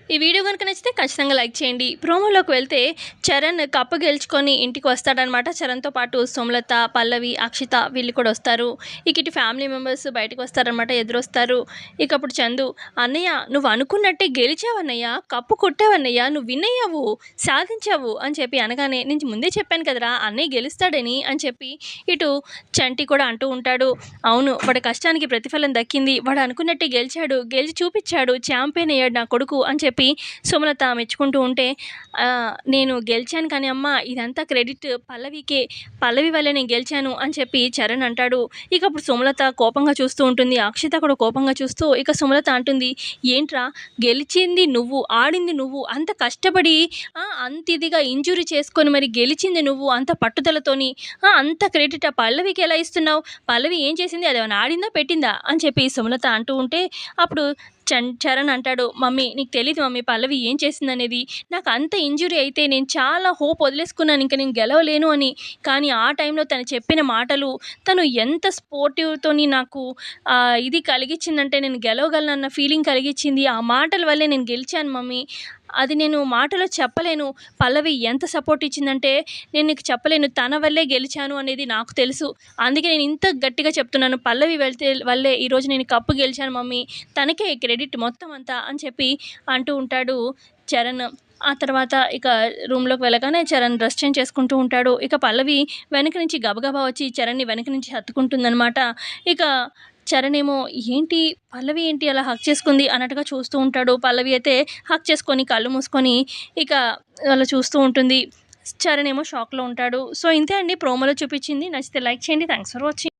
ఈ వీడియో కనుక నచ్చితే ఖచ్చితంగా లైక్ చేయండి. ప్రోమోలోకి వెళ్తే చరణ్ కప్పు గెలుచుకొని ఇంటికి వస్తాడనమాట. చరణ్‌తో పాటు సుమలత, పల్లవి, అక్షిత వీళ్ళు కూడా వస్తారు. ఇక ఇటు ఫ్యామిలీ మెంబర్స్ బయటకు వస్తారనమాట, ఎదురొస్తారు. ఇక అప్పుడు చందు, "అన్నయ్య నువ్వు అనుకున్నట్టే గెలిచావన్నయ్య, కప్పు కొట్టావన్నయ్య, నువ్వు విన్ అయ్యావు, సాధించావు" అని చెప్పి అనగానే, "నేను ముందే చెప్పాను కదరా అన్నయ్య గెలుస్తాడని" అని చెప్పి ఇటు చంటి కూడా అంటూ ఉంటాడు. "అవును, వాడి కష్టానికి ప్రతిఫలం దక్కింది. వాడు అనుకున్నట్టే గెలిచాడు, గెలిచి చూపించాడు, ఛాంపియన్ అయ్యాడు నా కొడుకు" అని చెప్పి సుమలత మెచ్చుకుంటూ ఉంటే, "నేను గెలిచాను కానీ అమ్మ ఇదంతా క్రెడిట్ పల్లవికే, పల్లవి వల్లే నేను గెలిచాను" అని చెప్పి చరణ్ అంటాడు. ఇక అప్పుడు సుమలత కోపంగా చూస్తూ ఉంటుంది. అక్షిత కూడా కోపంగా చూస్తూ ఇక సుమలత అంటుంది, "ఏంట్రా గెలిచింది నువ్వు, ఆడింది నువ్వు, అంత కష్టపడి అంత ఇదిగా ఇంజురీ చేసుకొని మరి గెలిచింది నువ్వు అంత పట్టుదలతోని, అంత క్రెడిట్ ఆ పల్లవికి ఎలా ఇస్తున్నావు? పల్లవి ఏం చేసింది? అదేమన్నా ఆడిందా పెట్టిందా?" అని చెప్పి సుమలత అంటూ ఉంటే అప్పుడు చరణ్ అంటాడు, "మమ్మీ నీకు తెలీదు మమ్మీ పల్లవి ఏం చేసిందనేది. నాకు అంత ఇంజురీ అయితే నేను చాలా హోప్ వదిలేసుకున్నాను, ఇంక నేను గెలవలేను అని. కానీ ఆ టైంలో తను చెప్పిన మాటలు, తను ఎంత స్పోర్టివ్‌తోని నాకు ఇది కలిగించిందంటే నేను గెలవగలనన్న ఫీలింగ్ కలిగించింది. ఆ మాటల వల్లే నేను గెలిచాను మమ్మీ. అది నేను మాటలో చెప్పలేను. పల్లవి ఎంత సపోర్ట్ ఇచ్చిందంటే నేను నీకు చెప్పలేను. తన వల్లే గెలిచాను అనేది నాకు తెలుసు. అందుకే నేను ఇంత గట్టిగా చెప్తున్నాను. పల్లవి వల్లే ఈరోజు నేను కప్పు గెలిచాను మమ్మీ. తనకే క్రెడిట్ మొత్తం అంతా" అని చెప్పి అంటూ ఉంటాడు చరణ్. ఆ తర్వాత ఇక రూమ్‌లోకి వెళ్ళగానే చరణ్ డ్రెస్ చేంజ్ చేసుకుంటూ ఉంటాడు. ఇక పల్లవి వెనక నుంచి గబగబా వచ్చి చరణ్‌ని వెనక నుంచి హత్తుకుంటుందనమాట. ఇక చరణ్ ఏమో, "ఏంటి పల్లవి ఏంటి అలా హగ్ చేసుకుంది" అన్నట్టుగా చూస్తూ ఉంటాడు. పల్లవి అయితే హగ్ చేసుకొని కళ్ళు మూసుకొని ఇక అలా చూస్తూ ఉంటుంది. చరణ్ ఏమో షాక్‌లో ఉంటాడు. సో, ఇంతే అండి ప్రోమోలో చూపించింది. నచ్చితే లైక్ చేయండి. Thanks for watching.